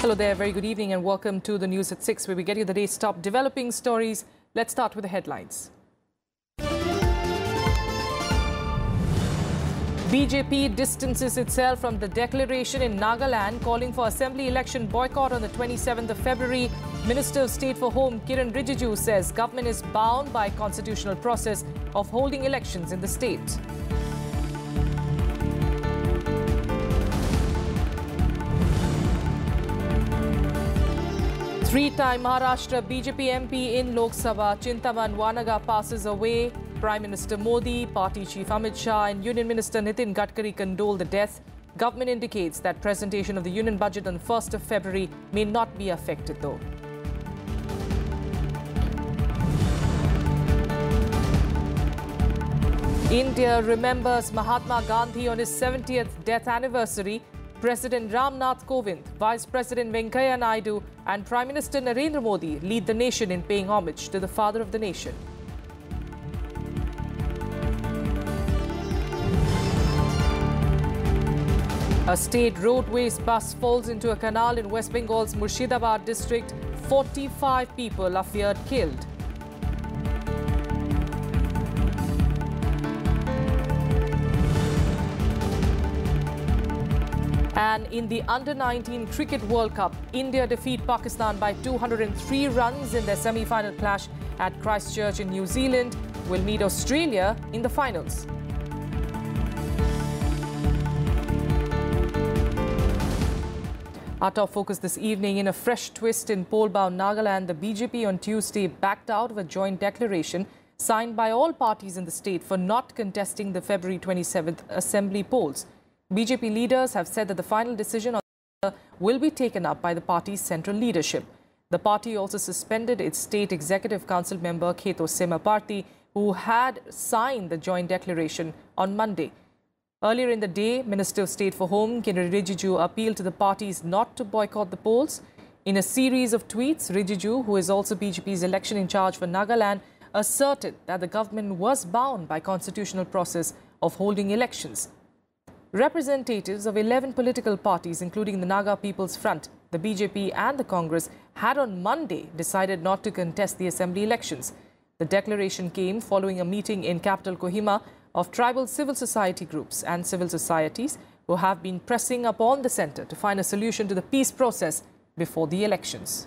Hello there, very good evening and welcome to the News at 6, where we get you the day's top developing stories. Let's start with the headlines. BJP distances itself from the declaration in Nagaland calling for assembly election boycott on the 27th of February. Minister of State for Home Kiren Rijiju says government is bound by constitutional process of holding elections in the state. Three-time Maharashtra BJP MP in Lok Sabha, Chintaman Vanaga passes away. Prime Minister Modi, Party Chief Amit Shah and Union Minister Nitin Gadkari condole the death. Government indicates that presentation of the Union Budget on the 1st of February may not be affected though. India remembers Mahatma Gandhi on his 70th death anniversary. President Ram Nath Kovind, Vice President Venkaiah Naidu and Prime Minister Narendra Modi lead the nation in paying homage to the father of the nation. A state roadways bus falls into a canal in West Bengal's Murshidabad district. 45 people are feared killed. And in the Under-19 Cricket World Cup, India defeat Pakistan by 203 runs in their semi-final clash at Christchurch in New Zealand. Will meet Australia in the finals. Our top focus this evening: in a fresh twist in poll-bound Nagaland, the BJP on Tuesday backed out of a joint declaration signed by all parties in the state for not contesting the February 27th assembly polls. BJP leaders have said that the final decision on the matter will be taken up by the party's central leadership. The party also suspended its state executive council member Kheto Semaparty, who had signed the joint declaration on Monday. Earlier in the day, Minister of State for Home Kiren Rijiju appealed to the parties not to boycott the polls. In a series of tweets, Rijiju, who is also BJP's election in charge for Nagaland, asserted that the government was bound by constitutional process of holding elections. Representatives of 11 political parties, including the Naga People's Front, the BJP and the Congress, had on Monday decided not to contest the assembly elections. The declaration came following a meeting in capital Kohima of tribal civil society groups and civil societies who have been pressing upon the centre to find a solution to the peace process before the elections.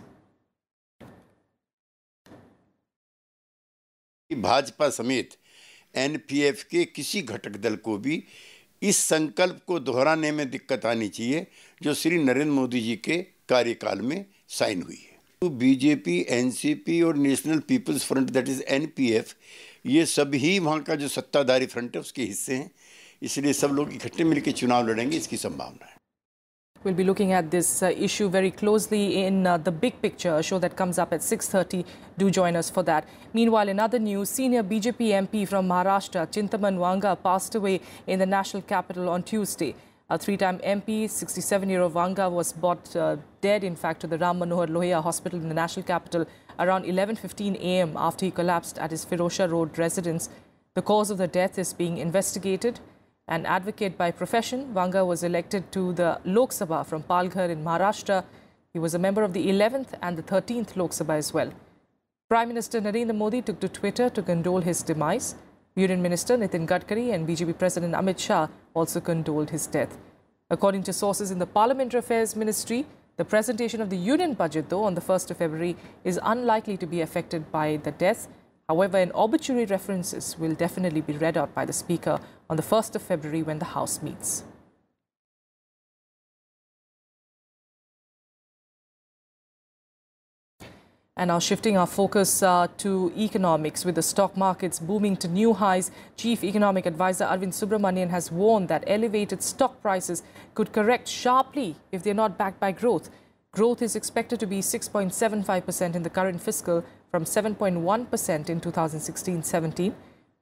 Bhajpa समेत NPF के किसी घटक दल को भी इस संकल्प को दोहराने में दिक्कत आनी चाहिए जो श्री नरेंद्र मोदी जी के कार्यकाल में साइन हुई है। तो बीजेपी, एनसीपी और national people's front that is NPF, ये सभी वहाँ का जो सत्ताधारी फ्रंट है उसके हिस्से हैं, इसलिए सब लोग इकट्ठे मिलकर चुनाव लड़ेंगे, इसकी संभावना है। We'll be looking at this issue very closely in the big picture, a show that comes up at 6:30. Do join us for that. Meanwhile, in other news, senior BJP MP from Maharashtra, Chintaman Vanaga, passed away in the national capital on Tuesday. A three-time MP, 67-year-old Vanaga, was brought dead, in fact, to the Ram Manohar Lohia Hospital in the national capital around 11:15 a.m. after he collapsed at his Firosha Road residence. The cause of the death is being investigated. An advocate by profession, Vanaga was elected to the Lok Sabha from Palghar in Maharashtra. He was a member of the 11th and the 13th Lok Sabha as well. Prime Minister Narendra Modi took to Twitter to condole his demise. Union Minister Nitin Gadkari and BJP President Amit Shah also condoled his death. According to sources in the Parliamentary Affairs Ministry, the presentation of the Union Budget, though, on the 1st of February is unlikely to be affected by the death. However, an obituary references will definitely be read out by the Speaker on the 1st of February when the House meets. And now shifting our focus to economics, with the stock markets booming to new highs, Chief Economic Advisor Arvind Subramanian has warned that elevated stock prices could correct sharply if they are not backed by growth. Growth is expected to be 6.75% in the current fiscal, from 7.1% in 2016-17.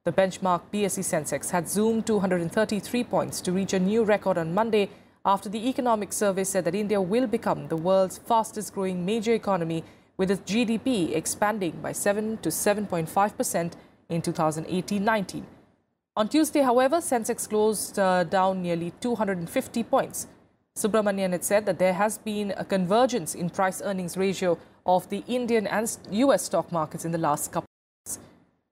The benchmark BSE Sensex had zoomed 233 points to reach a new record on Monday after the economic survey said that India will become the world's fastest growing major economy, with its GDP expanding by 7 to 7.5% in 2018-19. On Tuesday, however, Sensex closed down nearly 250 points. Subramanian had said that there has been a convergence in price-earnings ratio of the Indian and US stock markets in the last couple of years.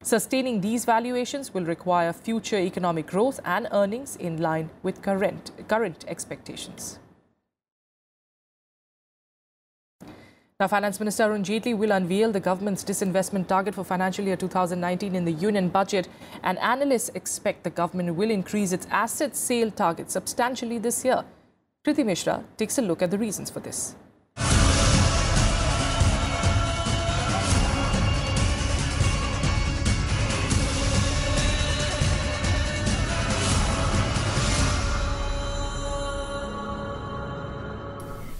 Sustaining these valuations will require future economic growth and earnings in line with current expectations. Now, Finance Minister Arun Jaitley will unveil the government's disinvestment target for financial year 2019 in the union budget, and analysts expect the government will increase its asset sale target substantially this year. Kriti Mishra takes a look at the reasons for this.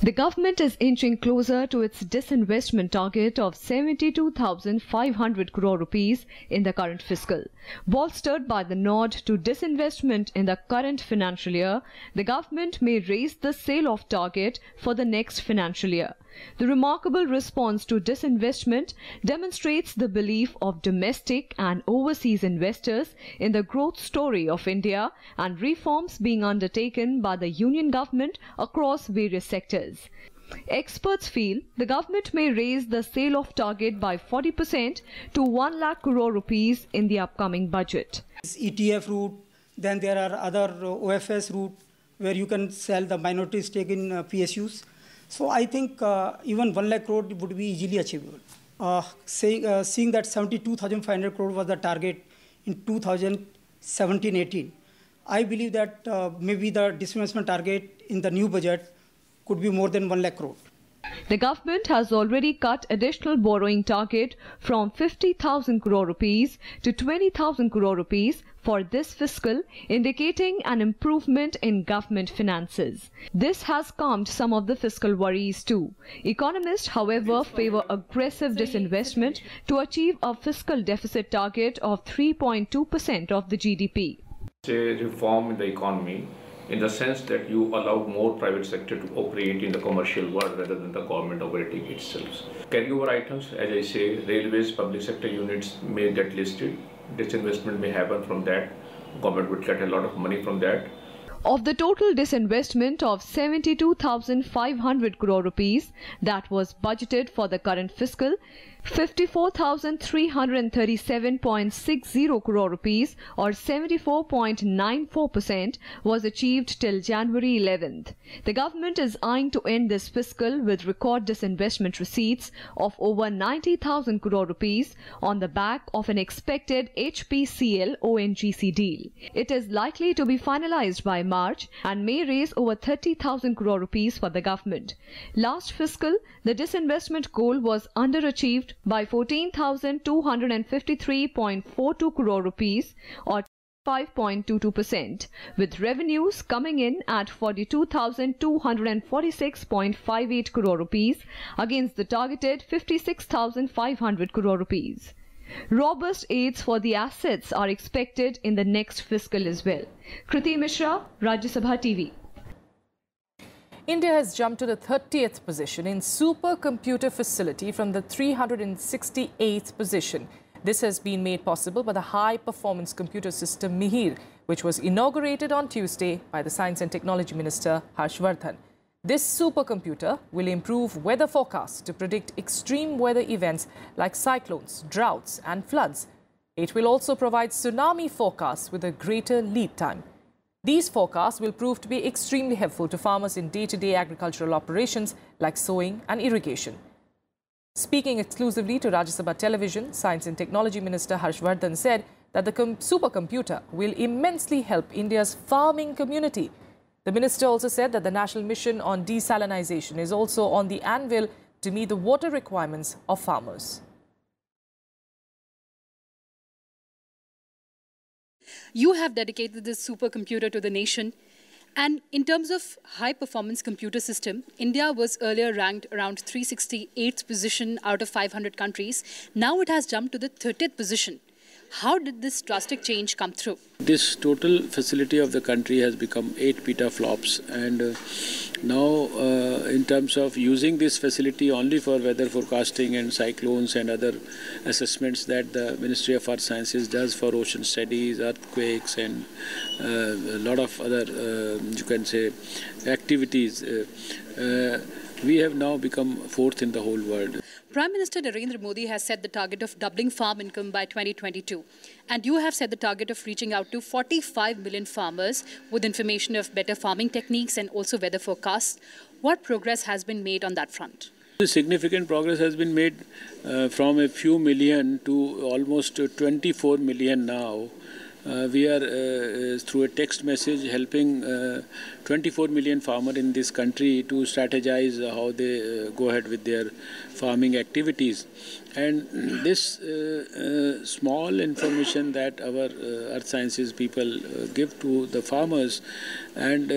The government is inching closer to its disinvestment target of 72,500 crore rupees in the current fiscal. Bolstered by the nod to disinvestment in the current financial year, the government may raise the sale-off target for the next financial year. The remarkable response to disinvestment demonstrates the belief of domestic and overseas investors in the growth story of India and reforms being undertaken by the union government across various sectors. Experts feel the government may raise the sale-off target by 40% to 1 lakh crore rupees in the upcoming budget. ETF route, then there are other OFS route where you can sell the minority stake in PSUs. So I think even 1 lakh crore would be easily achievable. Seeing that 72,500 crore was the target in 2017-18, I believe that maybe the disinvestment target in the new budget could be more than 1 lakh crore. The government has already cut additional borrowing target from 50,000 crore rupees to 20,000 crore rupees for this fiscal, indicating an improvement in government finances. This has calmed some of the fiscal worries too. Economists, however, favor aggressive disinvestment to achieve a fiscal deficit target of 3.2% of the GDP. It's a reform in the economy, in the sense that you allow more private sector to operate in the commercial world rather than the government operating itself. Carryover items, as I say, railways, public sector units may get listed. Disinvestment may happen from that. Government would get a lot of money from that. Of the total disinvestment of 72,500 crore rupees that was budgeted for the current fiscal, 54,337.60 crore rupees or 74.94% was achieved till January 11th. The government is eyeing to end this fiscal with record disinvestment receipts of over 90,000 crore rupees on the back of an expected HPCL ONGC deal. It is likely to be finalized by March and may raise over 30,000 crore rupees for the government. Last fiscal, the disinvestment goal was underachieved by 14,253.42 crore rupees or 5.22%, with revenues coming in at 42,246.58 crore rupees against the targeted 56,500 crore rupees. Robust aids for the assets are expected in the next fiscal as well. Kriti Mishra, Rajya Sabha TV. India has jumped to the 30th position in supercomputer facility from the 368th position. This has been made possible by the high-performance computer system Mihir, which was inaugurated on Tuesday by the Science and Technology Minister Harshvardhan. This supercomputer will improve weather forecasts to predict extreme weather events like cyclones, droughts and floods. It will also provide tsunami forecasts with a greater lead time. These forecasts will prove to be extremely helpful to farmers in day-to-day agricultural operations like sowing and irrigation. Speaking exclusively to Rajya Sabha television, Science and Technology Minister Harshvardhan said that the supercomputer will immensely help India's farming community. The minister also said that the national mission on desalinization is also on the anvil to meet the water requirements of farmers. You have dedicated this supercomputer to the nation. And in terms of high-performance computer system, India was earlier ranked around 368th position out of 500 countries. Now it has jumped to the 30th position. How did this drastic change come through? This total facility of the country has become 8 petaflops, and now in terms of using this facility only for weather forecasting and cyclones and other assessments that the Ministry of Earth Sciences does for ocean studies, earthquakes and a lot of other, you can say, activities, we have now become 4th in the whole world. Prime Minister Narendra Modi has set the target of doubling farm income by 2022. And you have set the target of reaching out to 45 million farmers with information of better farming techniques and also weather forecasts. What progress has been made on that front? Significant progress has been made from a few million to almost 24 million now. We are, through a text message, helping 24 million farmers in this country to strategize how they go ahead with their farming activities. And this small information that our earth sciences people give to the farmers, and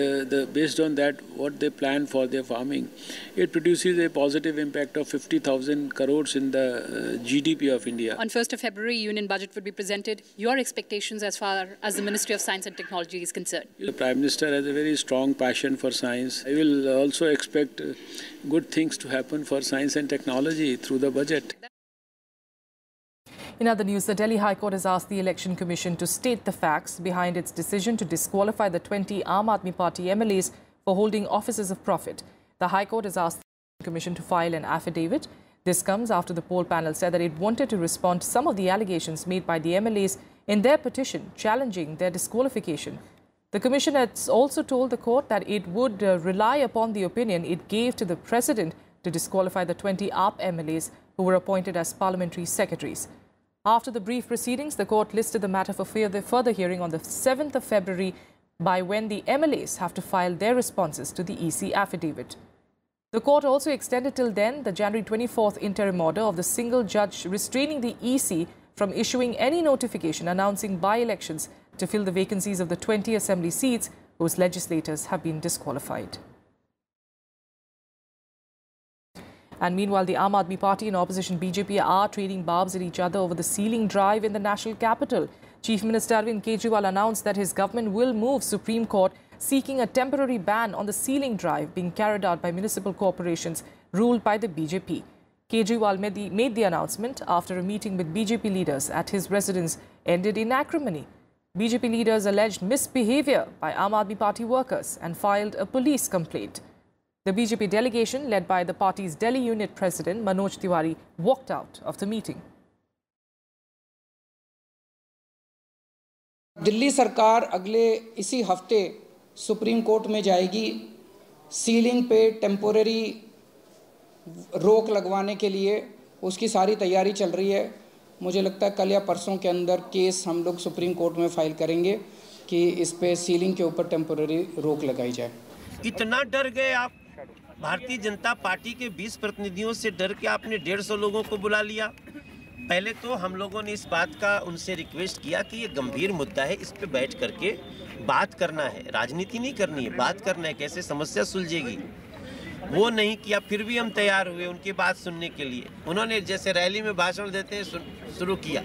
based on that, what they plan for their farming, it produces a positive impact of 50,000 crores in the GDP of India. On 1st of February, Union Budget would be presented. Your expectations as far as the Ministry of Science and Technology is concerned? The Prime Minister has a very strong passion for science. I will also expect good things to happen for science and technology through the budget. In other news, the Delhi High Court has asked the Election Commission to state the facts behind its decision to disqualify the 20 Aam Aadmi Party MLAs for holding offices of profit. The High Court has asked the Election Commission to file an affidavit. This comes after the poll panel said that it wanted to respond to some of the allegations made by the MLAs in their petition challenging their disqualification. The Commission has also told the court that it would rely upon the opinion it gave to the President to disqualify the 20 AAP MLAs who were appointed as parliamentary secretaries. After the brief proceedings, the court listed the matter for further hearing on the 7th of February, by when the MLAs have to file their responses to the EC affidavit. The court also extended till then the January 24th interim order of the single judge restraining the EC from issuing any notification announcing by-elections to fill the vacancies of the 20 assembly seats whose legislators have been disqualified. And meanwhile, the Aam Aadmi Party and opposition BJP are trading barbs at each other over the sealing drive in the national capital. Chief Minister Arvind Kejriwal announced that his government will move Supreme Court seeking a temporary ban on the sealing drive being carried out by municipal corporations ruled by the BJP. Kejriwal made the announcement after a meeting with BJP leaders at his residence ended in acrimony. BJP leaders alleged misbehavior by Aam Aadmi Party workers and filed a police complaint. The BJP delegation, led by the party's Delhi unit president Manoj Tiwari, walked out of the meeting. Delhi सरकार अगले इसी हफ्ते supreme court में जाएगी ceiling पे temporary रोक लगवाने के लिए। उसकी सारी तैयारी चल रही है। मुझे लगता है कल या परसों के अंदर केस हम लोग सुप्रीम कोर्ट में फाइल करेंगे कि इस पे सीलिंग के ऊपर टेम्पोररी रोक लगाई जाए। इतना डर गए आप, भारतीय जनता पार्टी के 20 प्रतिनिधियों से डर के आपने 150 लोगों को बुला लिया। पहले तो हम लोगों ने इस बात का उनसे रिक्वेस्ट किया कि ये गंभीर मुद्दा है, इस पे बैठ करके बात करना है, राजनीति नहीं करनी है, बात करना है, कैसे समस्या सुलझेगी। वो नहीं किया, फिर भी हम तैयार हुए उनकी बात सुनने के लिए। उन्होंने जैसे रैली में भाषण देते हैं शुरू किया,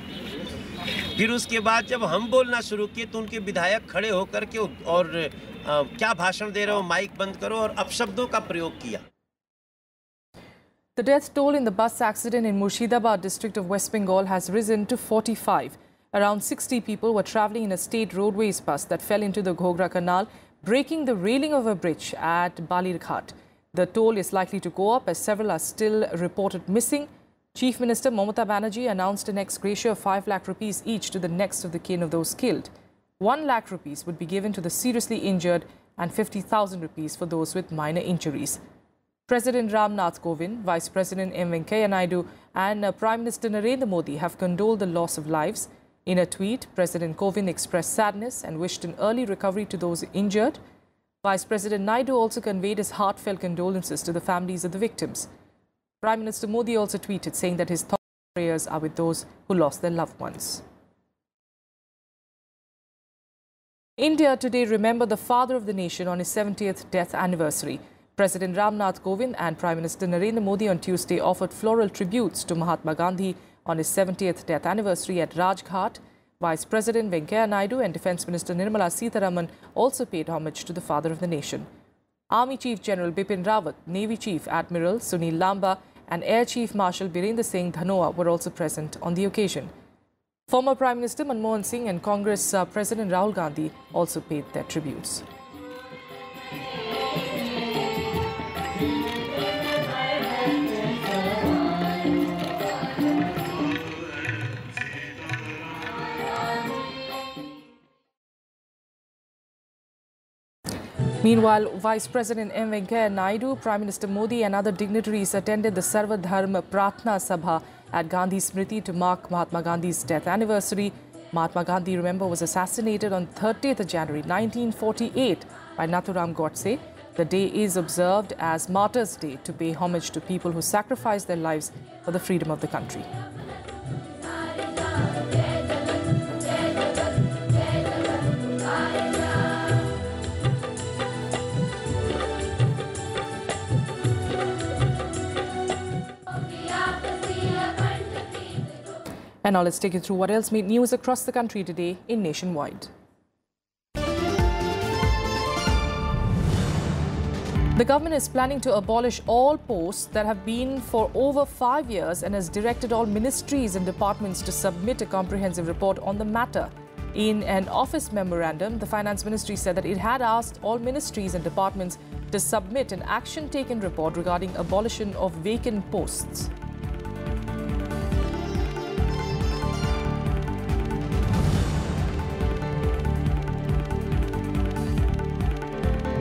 फिर उसके बाद जब हम बोलना शुरू किए तो उनके विधायक खड़े होकर के और क्या भाषण दे रहे हो, माइक बंद करो, और अपशब्दों का प्रयोग किया। The death toll in the bus accident in Murshidabad district of West Bengal has risen to 45. Around 60 people were travelling in a state roadways bus that fell into the Ghogra Canal, breaking the railing of a bridge at Balirghat. The toll is likely to go up as several are still reported missing. Chief Minister Mamata Banerjee announced an ex gratia of 5 lakh rupees each to the next of the kin of those killed. 1 lakh rupees would be given to the seriously injured and 50,000 rupees for those with minor injuries. President Ram Nath Kovind, Vice President M. Venkaiah Naidu and Prime Minister Narendra Modi have condoled the loss of lives. In a tweet, President Kovind expressed sadness and wished an early recovery to those injured. Vice President Naidu also conveyed his heartfelt condolences to the families of the victims. Prime Minister Modi also tweeted saying that his thoughts and prayers are with those who lost their loved ones. India today remembered the father of the nation on his 70th death anniversary. President Ram Nath Kovind and Prime Minister Narendra Modi on Tuesday offered floral tributes to Mahatma Gandhi on his 70th death anniversary at Rajghat. Vice President Venkaiah Naidu and Defence Minister Nirmala Sitharaman also paid homage to the father of the nation. Army Chief General Bipin Rawat, Navy Chief Admiral Sunil Lamba and Air Chief Marshal Birendra Singh Dhanoa were also present on the occasion. Former Prime Minister Manmohan Singh and Congress President Rahul Gandhi also paid their tributes. Meanwhile, Vice President M. Venkaiah Naidu, Prime Minister Modi and other dignitaries attended the Sarva Dharma Pratna Sabha at Gandhi Smriti to mark Mahatma Gandhi's death anniversary. Mahatma Gandhi, remember, was assassinated on 30th January 1948 by Nathuram Godse. The day is observed as Martyrs' Day to pay homage to people who sacrificed their lives for the freedom of the country. And now let's take you through what else made news across the country today in Nationwide. The government is planning to abolish all posts that have been for over 5 years and has directed all ministries and departments to submit a comprehensive report on the matter. In an office memorandum, the Finance Ministry said that it had asked all ministries and departments to submit an action-taken report regarding abolition of vacant posts.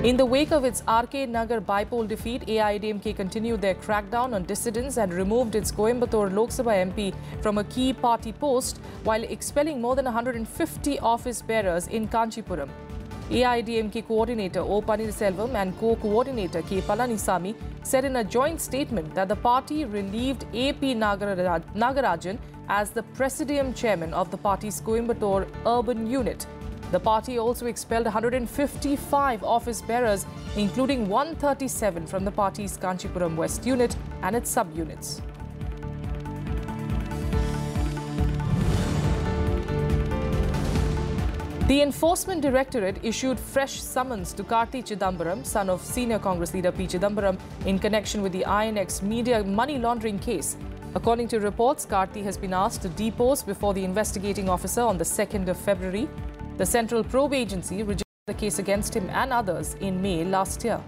In the wake of its RK Nagar by-poll defeat, AIADMK continued their crackdown on dissidents and removed its Coimbatore Lok Sabha MP from a key party post while expelling more than 150 office bearers in Kanchipuram. AIADMK coordinator O. Pannirselvam and co-coordinator K. Palanisamy said in a joint statement that the party relieved A.P. Nagarajan as the Presidium Chairman of the party's Coimbatore Urban Unit. The party also expelled 155 office bearers, including 137 from the party's Kanchipuram West unit and its sub-units. The Enforcement Directorate issued fresh summons to Karti Chidambaram, son of senior Congress leader P. Chidambaram, in connection with the INX media money laundering case. According to reports, Karti has been asked to depose before the investigating officer on the 2nd of February. The Central Probe Agency rejected the case against him and others in May last year.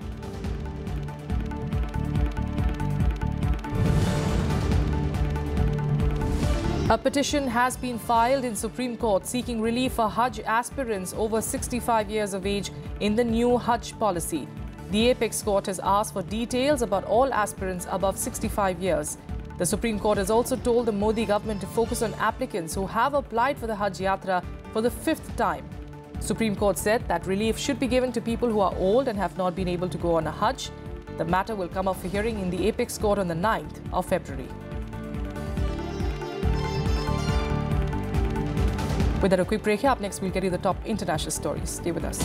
A petition has been filed in Supreme Court seeking relief for Hajj aspirants over 65 years of age in the new Hajj policy. The Apex Court has asked for details about all aspirants above 65 years. The Supreme Court has also told the Modi government to focus on applicants who have applied for the Hajj Yatra for the 5th time. Supreme Court said that relief should be given to people who are old and have not been able to go on a Hajj. The matter will come up for hearing in the Apex Court on the 9th of February. With that, a quick break here. Up next, we'll get you the top international stories. Stay with us.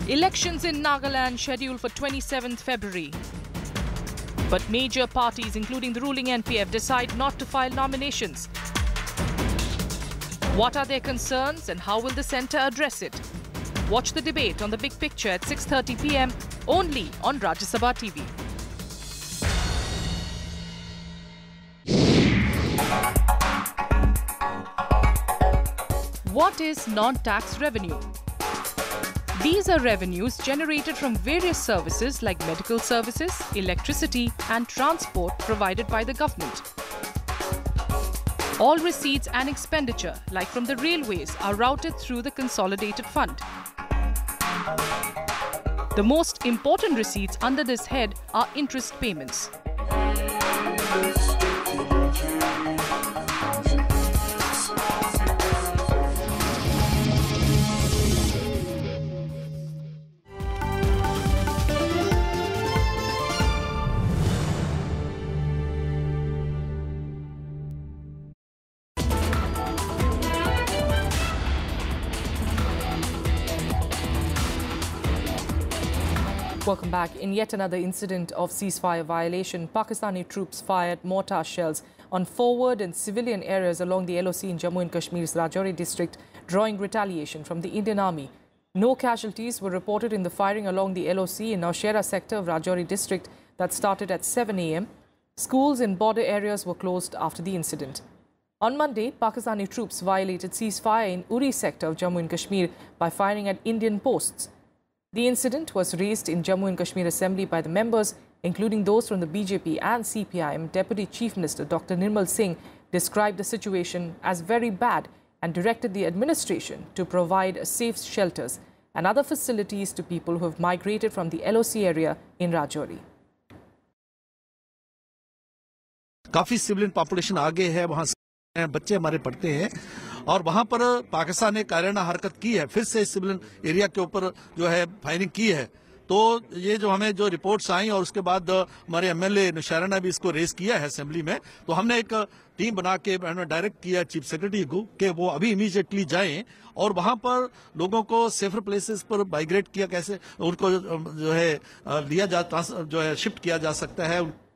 Elections in Nagaland scheduled for 27th February. But major parties, including the ruling NPF, decide not to file nominations. What are their concerns and how will the centre address it? Watch the debate on The Big Picture at 6:30 p.m. only on Rajya Sabha TV. What is non-tax revenue? These are revenues generated from various services like medical services, electricity and transport provided by the government. All receipts and expenditure, like from the railways, are routed through the Consolidated Fund. The most important receipts under this head are interest payments. Welcome back. In yet another incident of ceasefire violation, Pakistani troops fired mortar shells on forward and civilian areas along the LOC in Jammu and Kashmir's Rajouri district, drawing retaliation from the Indian Army. No casualties were reported in the firing along the LOC in Nowshera sector of Rajouri district that started at 7 a.m. Schools in border areas were closed after the incident. On Monday, Pakistani troops violated ceasefire in Uri sector of Jammu and Kashmir by firing at Indian posts. The incident was raised in Jammu and Kashmir Assembly by the members, including those from the BJP and CPIM. Deputy Chief Minister Dr. Nirmal Singh described the situation as very bad and directed the administration to provide safe shelters and other facilities to people who have migrated from the LOC area in Rajouri. काफी civilian population आगे है, वहां बच्चे हमारे पढ़ते हैं और वहां पर पाकिस्तान ने कायराना हरकत की है, फिर से सिविलियन एरिया के ऊपर जो है फायरिंग की है। तो ये जो हमें जो रिपोर्ट्स आई और उसके बाद हमारे एमएलए नौशेरा ने भी इसको रेज किया है असेंबली में, तो हमने एक टीम बना के डायरेक्ट किया चीफ सेक्रेटरी को कि वो अभी इमीडिएटली जाएं और वहां पर लोगों को सेफर प्लेसेस पर माइग्रेट किया, कैसे उनको जो है लिया जा जो है शिफ्ट किया जा सकता है।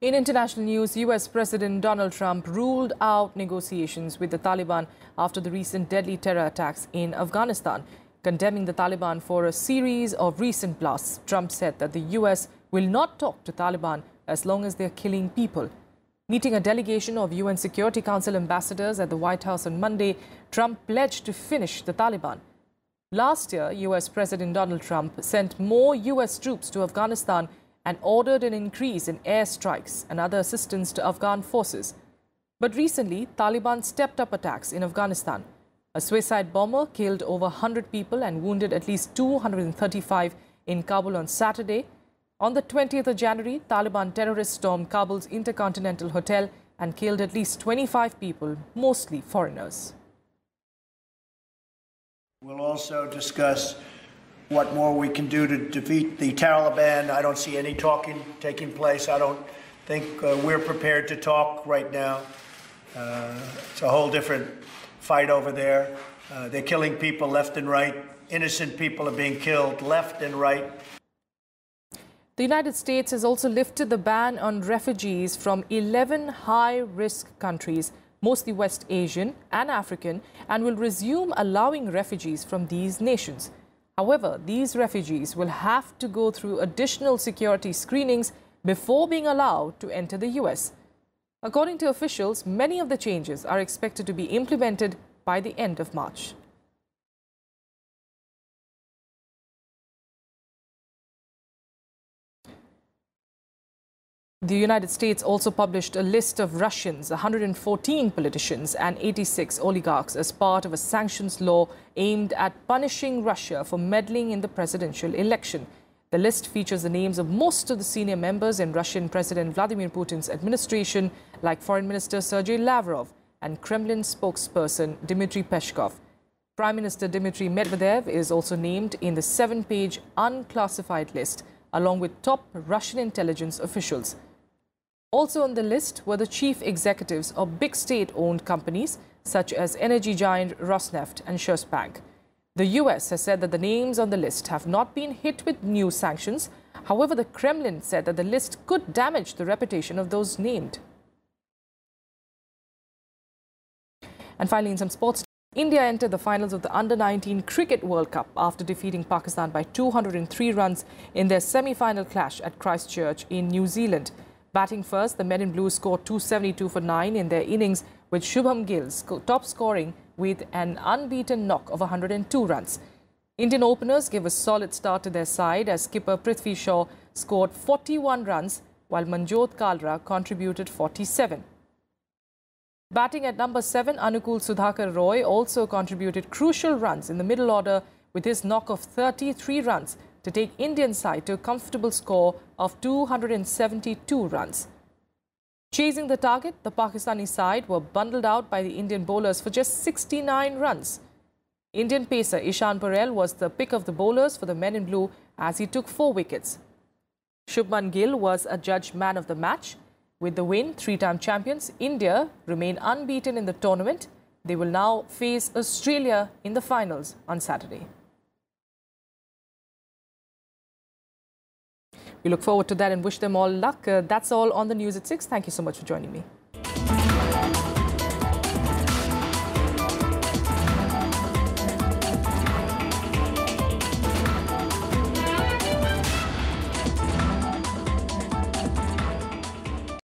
In international news, US President Donald Trump ruled out negotiations with the Taliban after the recent deadly terror attacks in Afghanistan. Condemning the Taliban for a series of recent blasts, Trump said that the US will not talk to Taliban as long as they're killing people. Meeting a delegation of UN Security Council ambassadors at the White House on Monday, Trump pledged to finish the Taliban. Last year, US President Donald Trump sent more US troops to Afghanistan and ordered an increase in airstrikes and other assistance to Afghan forces. But recently, Taliban stepped up attacks in Afghanistan. A suicide bomber killed over 100 people and wounded at least 235 in Kabul on Saturday. On the 20th of January, Taliban terrorists stormed Kabul's Intercontinental Hotel and killed at least 25 people, mostly foreigners. We'll also discuss what more we can do to defeat the Taliban. I don't see any talking taking place. I don't think we're prepared to talk right now. It's a whole different fight over there. They're killing people left and right. Innocent people are being killed left and right. The United States has also lifted the ban on refugees from 11 high-risk countries, mostly West Asian and African, and will resume allowing refugees from these nations. However, these refugees will have to go through additional security screenings before being allowed to enter the US. According to officials, many of the changes are expected to be implemented by the end of March. The United States also published a list of Russians, 114 politicians and 86 oligarchs as part of a sanctions law aimed at punishing Russia for meddling in the presidential election. The list features the names of most of the senior members in Russian President Vladimir Putin's administration, like Foreign Minister Sergei Lavrov and Kremlin spokesperson Dmitry Peskov. Prime Minister Dmitry Medvedev is also named in the 7-page unclassified list, along with top Russian intelligence officials. Also on the list were the chief executives of big state-owned companies such as energy giant Rosneft and Bank. The US has said that the names on the list have not been hit with new sanctions. However, the Kremlin said that the list could damage the reputation of those named. And finally, in some sports, India entered the finals of the Under-19 Cricket World Cup after defeating Pakistan by 203 runs in their semi-final clash at Christchurch in New Zealand. Batting first, the men in blue scored 272 for 9 in their innings, with Shubham Gill top scoring with an unbeaten knock of 102 runs. Indian openers gave a solid start to their side as skipper Prithvi Shaw scored 41 runs, while Manjot Kalra contributed 47. Batting at number 7, Anukul Sudhakar Roy also contributed crucial runs in the middle order with his knock of 33 runs to take Indian side to a comfortable score of 272 runs. Chasing the target, the Pakistani side were bundled out by the Indian bowlers for just 69 runs. Indian pacer Ishan Parel was the pick of the bowlers for the men in blue as he took 4 wickets. Shubman Gill was adjudged man of the match. With the win, 3-time champions, India remain unbeaten in the tournament. They will now face Australia in the finals on Saturday. We look forward to that and wish them all luck. That's all on the news at 6. Thank you so much for joining me.